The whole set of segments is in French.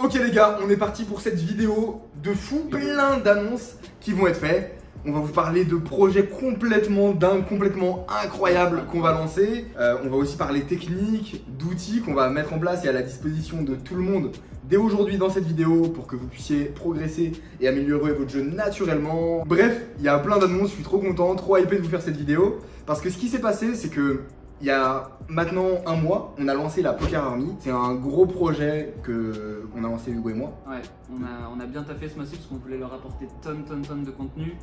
Ok les gars, on est parti pour cette vidéo de fou, plein d'annonces qui vont être faites. On va vous parler de projets complètement dingues, complètement incroyables qu'on va lancer. On va aussi parler techniques, d'outils qu'on va mettre en place et à la disposition de tout le monde dès aujourd'hui dans cette vidéo pour que vous puissiez progresser et améliorer votre jeu naturellement. Bref, il y a plein d'annonces, je suis trop content, trop hypé de vous faire cette vidéo. Parce que ce qui s'est passé, c'est que il y a maintenant un mois, on a lancé la Poker Army. C'est un gros projet qu'on a lancé Hugo et moi. Ouais, on a bien taffé ce mois-ci parce qu'on voulait leur apporter tonnes de contenu.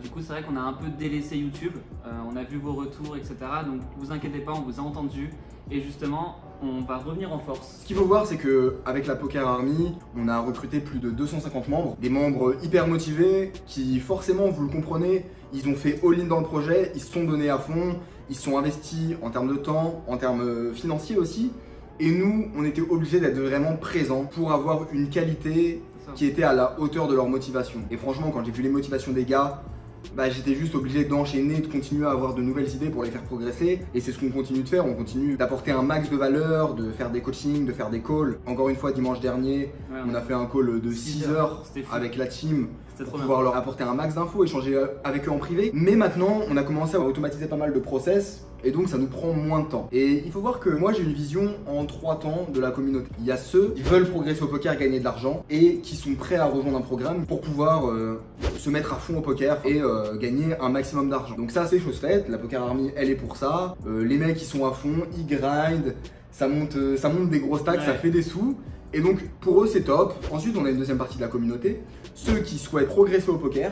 Du coup, c'est vrai qu'on a un peu délaissé YouTube. On a vu vos retours, etc. Donc, vous inquiétez pas, on vous a entendu. Et justement, on va revenir en force. Ce qu'il faut voir, c'est qu'avec la Poker Army, on a recruté plus de 250 membres. Des membres hyper motivés qui, forcément, vous le comprenez, ils ont fait all-in dans le projet, ils se sont donnés à fond, ils se sont investis en termes de temps, en termes financiers aussi. Et nous, on était obligés d'être vraiment présents pour avoir une qualité qui était à la hauteur de leur motivation. Et franchement, quand j'ai vu les motivations des gars, j'étais juste obligé d'enchaîner, de continuer à avoir de nouvelles idées pour les faire progresser. Et c'est ce qu'on continue de faire, on continue d'apporter un max de valeur, de faire des coachings, de faire des calls. Encore une fois, dimanche dernier, on a fait un call de 6 heures avec la team pour pouvoir leur apporter un max d'infos, échanger avec eux en privé. Mais maintenant, on a commencé à automatiser pas mal de process. Et donc ça nous prend moins de temps. Et il faut voir que moi j'ai une vision en 3 temps de la communauté. Il y a ceux qui veulent progresser au poker, gagner de l'argent et qui sont prêts à rejoindre un programme pour pouvoir se mettre à fond au poker et gagner un maximum d'argent. Donc ça c'est chose faite, la Poker Army elle est pour ça. Les mecs ils sont à fond, ils grind, ça monte des gros stacks, ça fait des sous. Et donc pour eux c'est top. Ensuite on a une deuxième partie de la communauté, ceux qui souhaitent progresser au poker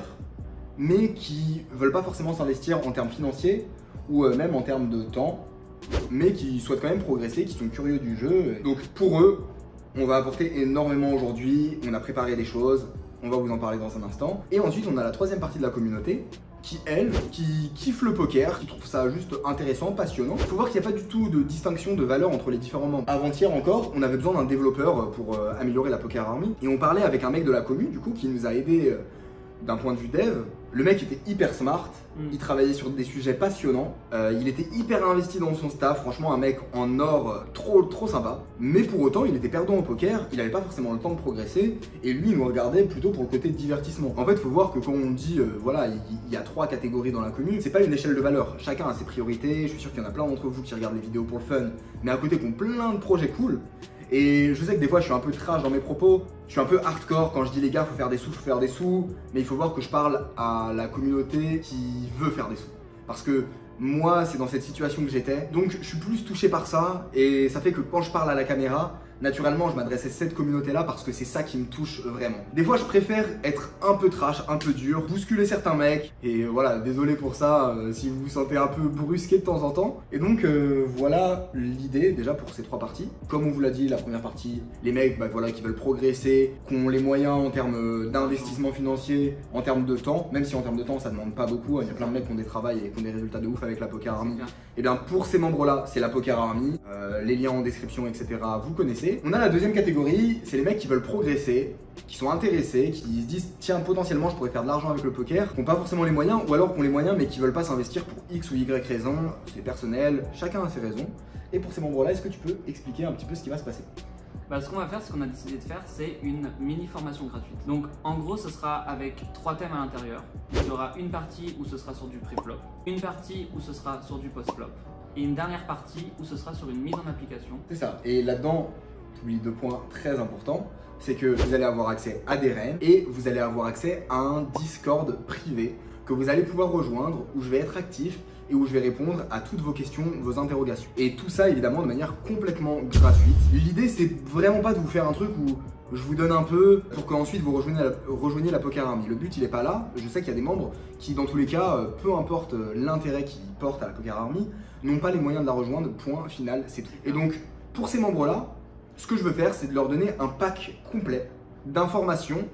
mais qui veulent pas forcément s'investir en termes financiers ou même en termes de temps, mais qui souhaitent quand même progresser, qui sont curieux du jeu. Donc pour eux, on va apporter énormément aujourd'hui, on a préparé des choses, on va vous en parler dans un instant. Et ensuite, on a la troisième partie de la communauté qui, elle, qui kiffe le poker, qui trouve ça juste intéressant, passionnant. Il faut voir qu'il n'y a pas du tout de distinction de valeur entre les différents membres. Avant-hier encore, on avait besoin d'un développeur pour améliorer la Poker Army. Et on parlait avec un mec de la commu, du coup, qui nous a aidé d'un point de vue dev. Le mec était hyper smart, il travaillait sur des sujets passionnants, il était hyper investi dans son staff, franchement un mec en or trop sympa. Mais pour autant il était perdant au poker, il n'avait pas forcément le temps de progresser et lui il nous regardait plutôt pour le côté divertissement. En fait il faut voir que quand on dit voilà il y a 3 catégories dans la commune, c'est pas une échelle de valeur, chacun a ses priorités, je suis sûr qu'il y en a plein d'entre vous qui regardent les vidéos pour le fun, mais à côté qui ont plein de projets cool. Et je sais que des fois je suis un peu trash dans mes propos, je suis un peu hardcore quand je dis les gars faut faire des sous, mais il faut voir que je parle à la communauté qui veut faire des sous. Parce que moi c'est dans cette situation que j'étais, donc je suis plus touché par ça et ça fait que quand je parle à la caméra, naturellement je m'adresse à cette communauté là parce que c'est ça qui me touche vraiment. Des fois je préfère être un peu trash, un peu dur, bousculer certains mecs et voilà, désolé pour ça si vous vous sentez un peu brusqué de temps en temps. Et donc voilà l'idée déjà pour ces 3 parties. Comme on vous l'a dit, la première partie, les mecs voilà, qui veulent progresser, qui ont les moyens en termes d'investissement financier, en termes de temps, même si en termes de temps ça demande pas beaucoup, il y a plein de mecs qui ont des travails et qui ont des résultats de ouf avec la Poker Army. Et bien pour ces membres là, c'est la Poker Army, les liens en description etc. vous connaissez. On a la deuxième catégorie, c'est les mecs qui veulent progresser, qui sont intéressés, qui se disent tiens potentiellement je pourrais faire de l'argent avec le poker, qui n'ont pas forcément les moyens ou alors qui ont les moyens mais qui veulent pas s'investir pour X ou Y raison, c'est personnel, chacun a ses raisons. Et pour ces membres là, est-ce que tu peux expliquer un petit peu ce qui va se passer? Ce qu'on va faire, ce qu'on a décidé de faire, c'est une mini formation gratuite. Donc en gros, ce sera avec 3 thèmes à l'intérieur. Il y aura une partie où ce sera sur du pré-flop, une partie où ce sera sur du post-flop et une dernière partie où ce sera sur une mise en application. C'est ça, et là-dedans, j'oublie 2 points très importants, c'est que vous allez avoir accès à des REM et vous allez avoir accès à un Discord privé que vous allez pouvoir rejoindre où je vais être actif et où je vais répondre à toutes vos questions, vos interrogations. Et tout ça évidemment de manière complètement gratuite. L'idée c'est vraiment pas de vous faire un truc où je vous donne un peu pour qu'ensuite vous rejoigniez la Poker Army. Le but il est pas là, je sais qu'il y a des membres qui dans tous les cas, peu importe l'intérêt qu'ils portent à la Poker Army, n'ont pas les moyens de la rejoindre, point final, c'est tout. Et donc pour ces membres là, ce que je veux faire c'est de leur donner un pack complet d'informations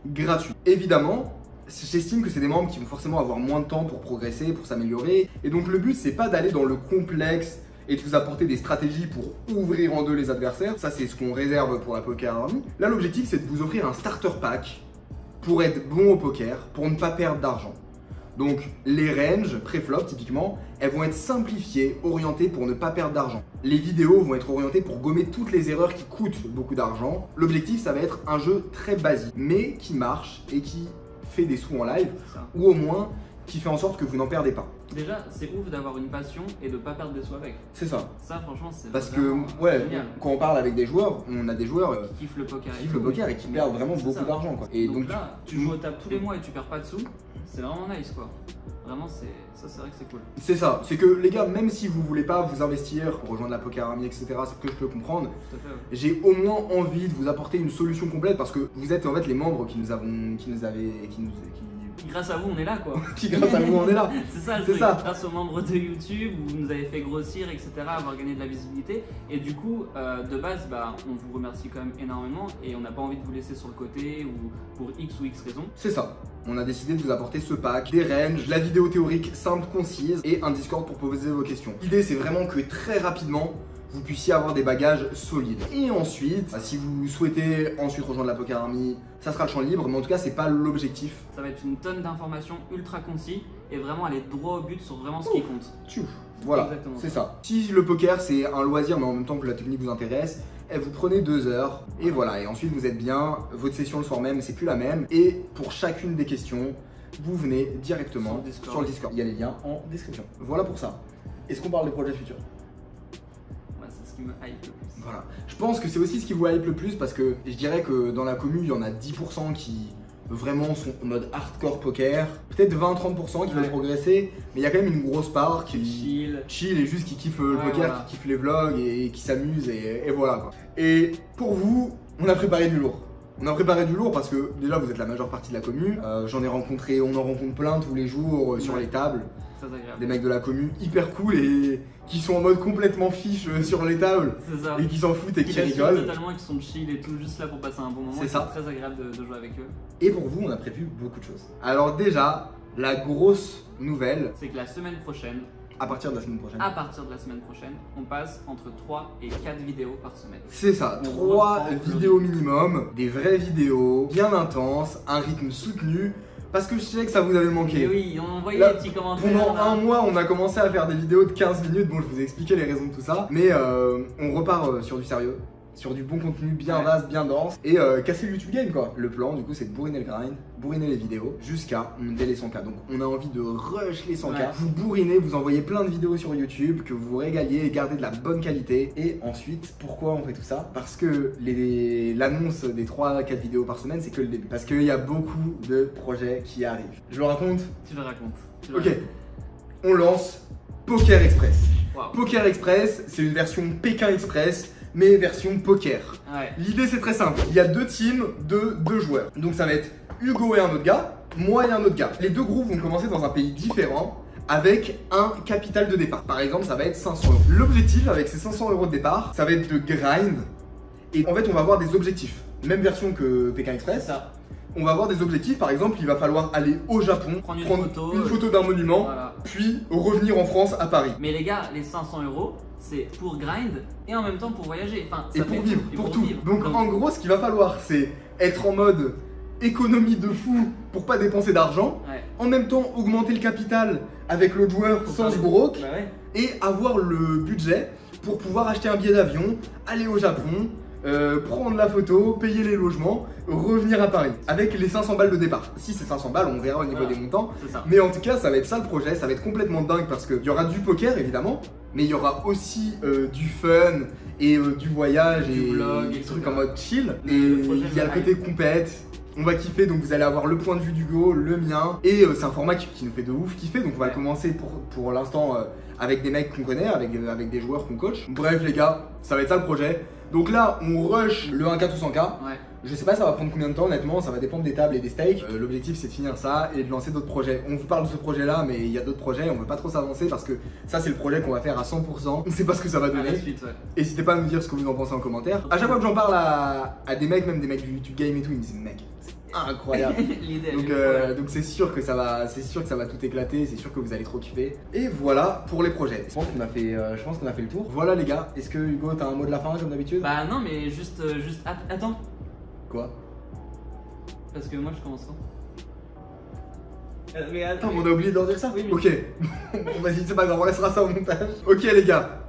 gratuites. Évidemment, j'estime que c'est des membres qui vont forcément avoir moins de temps pour progresser, pour s'améliorer. Et donc le but, c'est pas d'aller dans le complexe et de vous apporter des stratégies pour ouvrir en 2 les adversaires. Ça, c'est ce qu'on réserve pour la Poker Army. Là, l'objectif, c'est de vous offrir un starter pack pour être bon au poker, pour ne pas perdre d'argent. Donc les ranges pré-flop typiquement, elles vont être simplifiées, orientées pour ne pas perdre d'argent. Les vidéos vont être orientées pour gommer toutes les erreurs qui coûtent beaucoup d'argent. L'objectif, ça va être un jeu très basique, mais qui marche et qui fait des sous en live, ou au moins qui fait en sorte que vous n'en perdez pas. Déjà, c'est ouf d'avoir une passion et de pas perdre des sous avec. C'est ça. Ça, franchement, c'est parce que ouais, génial. Quand on parle avec des joueurs, on a des joueurs qui kiffent le poker, et qui perdent vraiment beaucoup d'argent, quoi. Et donc là, tu joues au table tous les mois et tu perds pas de sous, c'est vraiment nice, quoi. Vraiment, c'est vrai que c'est cool. C'est ça, c'est que les gars, même si vous voulez pas vous investir pour rejoindre la Poker Army, etc., c'est ce que je peux comprendre, j'ai au moins envie de vous apporter une solution complète parce que vous êtes en fait les membres grâce à vous, on est là, quoi. Qui grâce à vous, on est là. C'est ça, le truc. Grâce aux membres de YouTube, vous nous avez fait grossir, etc., avoir gagné de la visibilité. Et du coup, de base, bah, on vous remercie quand même énormément et on n'a pas envie de vous laisser sur le côté ou pour X ou X raison. C'est ça. On a décidé de vous apporter ce pack, des ranges, la vidéo théorique simple, concise et un Discord pour poser vos questions. L'idée, c'est vraiment que très rapidement, vous puissiez avoir des bagages solides. Et ensuite, si vous souhaitez ensuite rejoindre la Poker Army, ça sera le champ libre, mais en tout cas, c'est pas l'objectif. Ça va être une tonne d'informations ultra concis et vraiment aller droit au but sur vraiment ce qui compte. Voilà, c'est ça. Si le poker, c'est un loisir, mais en même temps que la technique vous intéresse, vous prenez 2 heures et voilà. Et ensuite, vous êtes bien. Votre session le soir même, c'est plus la même. Et pour chacune des questions, vous venez directement sur le Discord. Il y a les liens en description. Voilà pour ça. Est-ce qu'on parle des projets futurs ? Qui me hype le plus. Voilà. Je pense que c'est aussi ce qui vous hype le plus parce que je dirais que dans la commu, il y en a 10% qui vraiment sont en mode hardcore poker, peut-être 20-30% qui veulent progresser, mais il y a quand même une grosse part qui chill et juste qui kiffe le poker, qui kiffe les vlogs et qui s'amuse et voilà quoi. Et pour vous, on a préparé du lourd. On a préparé du lourd parce que déjà vous êtes la majeure partie de la commu. J'en ai rencontré, on en rencontre plein tous les jours sur les tables. Des mecs de la commu hyper cool et qui sont en mode complètement fiche sur les tables et qui s'en foutent et qui rigolent. Totalement, qui sont chill et tout, juste là pour passer un bon moment. C'est très agréable de jouer avec eux. Et pour vous, on a prévu beaucoup de choses. Alors déjà, la grosse nouvelle, c'est que la semaine prochaine, à partir de la semaine prochaine, on passe entre 3 et 4 vidéos par semaine. C'est ça, 3 vidéos minimum, des vraies vidéos, bien intenses, un rythme soutenu. Parce que je sais que ça vous avait manqué. Et oui, on envoyait des petits commentaires. Pendant un mois, on a commencé à faire des vidéos de 15 minutes. Bon, je vous ai expliqué les raisons de tout ça. Mais on repart sur du sérieux, sur du bon contenu bien vaste, bien dense. Et casser le YouTube Game, quoi. Le plan, du coup, c'est de bourriner le grind, bourriner les vidéos, jusqu'à monter les 100K. Donc, on a envie de rush les 100K. Vous bourrinez, vous envoyez plein de vidéos sur YouTube, que vous vous régaliez et gardez de la bonne qualité. Et ensuite, pourquoi on fait tout ça? Parce que l'annonce des 3-4 vidéos par semaine, c'est que le début. Parce qu'il y a beaucoup de projets qui arrivent. Je le raconte? Tu le racontes. Ok. On lance Poker Express. Poker Express, c'est une version Pékin Express, mais version poker. L'idée c'est très simple, il y a 2 teams de 2 joueurs. Donc ça va être Hugo et un autre gars, moi et un autre gars. Les 2 groupes vont commencer dans un pays différent avec un capital de départ. Par exemple, ça va être 500 euros. L'objectif avec ces 500 euros de départ, ça va être de grind. Et en fait, on va avoir des objectifs. Même version que Pékin Express. On va avoir des objectifs, par exemple, il va falloir aller au Japon, prendre une photo d'un monument, puis revenir en France à Paris. Mais les gars, les 500 euros, c'est pour grind et en même temps pour voyager. Enfin, et pour vivre, pour tout. Donc en gros, ce qu'il va falloir, c'est être en mode économie de fou pour pas dépenser d'argent, en même temps augmenter le capital avec l'autre joueur sans se broke, et avoir le budget pour pouvoir acheter un billet d'avion, aller au Japon, prendre la photo, payer les logements, revenir à Paris avec les 500 balles de départ. Si c'est 500 balles, on verra au niveau des montants. Mais en tout cas, ça va être ça le projet, ça va être complètement dingue parce qu'il y aura du poker évidemment, mais il y aura aussi du fun et du voyage et des trucs en mode chill. Et il y a le côté compète. On va kiffer, donc vous allez avoir le point de vue d'Hugo, le mien. Et c'est un format qui nous fait de ouf kiffer. Donc on va commencer pour l'instant avec des mecs qu'on connaît, avec des joueurs qu'on coach. Bref les gars, ça va être ça le projet. Donc là, on rush le 1K ou 100K. Je sais pas ça va prendre combien de temps honnêtement, ça va dépendre des tables et des stakes. L'objectif c'est de finir ça et de lancer d'autres projets. On vous parle de ce projet là, mais il y a d'autres projets, on veut pas trop s'avancer parce que ça c'est le projet qu'on va faire à 100%. On sait pas ce que ça va donner. N'hésitez pas à nous dire ce que vous en pensez en commentaire. À chaque fois que j'en parle à des mecs, même des mecs du YouTube Game et tout, ils me disent mec, c'est incroyable. Donc c'est sûr que ça va tout éclater, c'est sûr que vous allez trop kiffer. Et voilà pour les projets. Je pense qu'on a fait le tour. Voilà les gars, est-ce que Hugo t'as un mot de la fin comme d'habitude? Bah non mais juste attends. Quoi? Parce que moi je commence Mais Attends, mais on a oublié de leur dire ça. Oui, mais- Ok. Bon, vas-y, c'est pas grave, on laissera ça au montage. Ok les gars,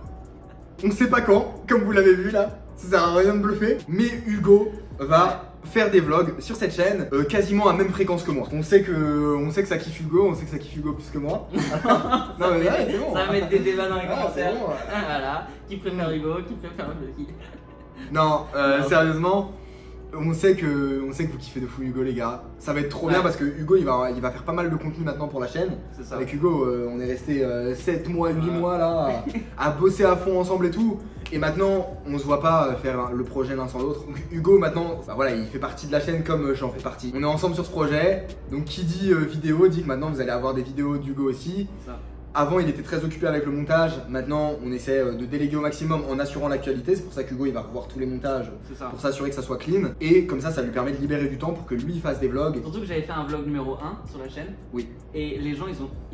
on sait pas quand, comme vous l'avez vu là, ça sert à rien de bluffer, mais Hugo va faire des vlogs sur cette chaîne quasiment à même fréquence que moi. On sait que ça kiffe Hugo, on sait que ça kiffe Hugo plus que moi. Non mais ouais, c'est bon. Ça va mettre des débats dans les Ah, commentaires. c'est bon, ouais. Ah, voilà, qui préfère Hugo, qui préfère qui. Non, Non. sérieusement, on sait que vous kiffez de fou Hugo les gars. Ça va être trop bien Ouais. parce que Hugo il va faire pas mal de contenu maintenant pour la chaîne. C'est ça. Avec Hugo, on est resté 7 mois, 8 Ouais. mois là à bosser à fond ensemble et tout. Et maintenant, on se voit pas faire le projet l'un sans l'autre. Donc Hugo maintenant, bah voilà, il fait partie de la chaîne comme j'en fais partie. On est ensemble sur ce projet. Donc qui dit vidéo dit que maintenant vous allez avoir des vidéos d'Hugo aussi. C'est ça. Avant, il était très occupé avec le montage. Maintenant, on essaie de déléguer au maximum en assurant l'actualité. C'est pour ça qu'Hugo, il va revoir tous les montages C'est ça. pour s'assurer que ça soit clean. Et comme ça lui permet de libérer du temps pour que lui il fasse des vlogs. Surtout que j'avais fait un vlog numéro 1 sur la chaîne. Oui. Et les gens,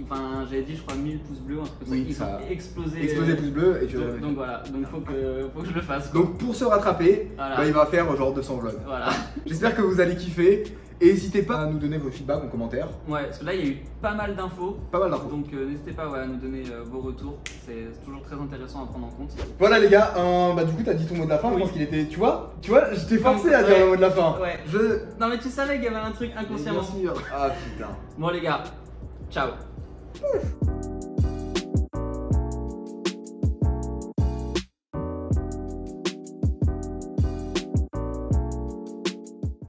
enfin, j'avais dit, je crois, 1000 pouces bleus, un truc comme ça. Oui, Ils ça ont explosé. Exploser pouce bleu et tu Donc voilà, donc faut que je le fasse. quoi. Donc pour se rattraper, Voilà. bah, il va faire genre 200 vlogs. Voilà. J'espère que vous allez kiffer. Et n'hésitez pas à nous donner vos feedbacks en commentaire. Ouais, parce que là, il y a eu pas mal d'infos. Pas mal d'infos. Donc n'hésitez pas à nous donner vos retours. C'est toujours très intéressant à prendre en compte. Voilà les gars, bah du coup t'as dit ton mot de la fin, Oui. je pense qu'il était. Tu vois, je t'ai forcé à dire Ouais. le mot de la fin. Ouais. Je. Non mais tu savais qu'il y avait un truc inconsciemment. Bien sûr. Ah putain. Bon les gars, ciao.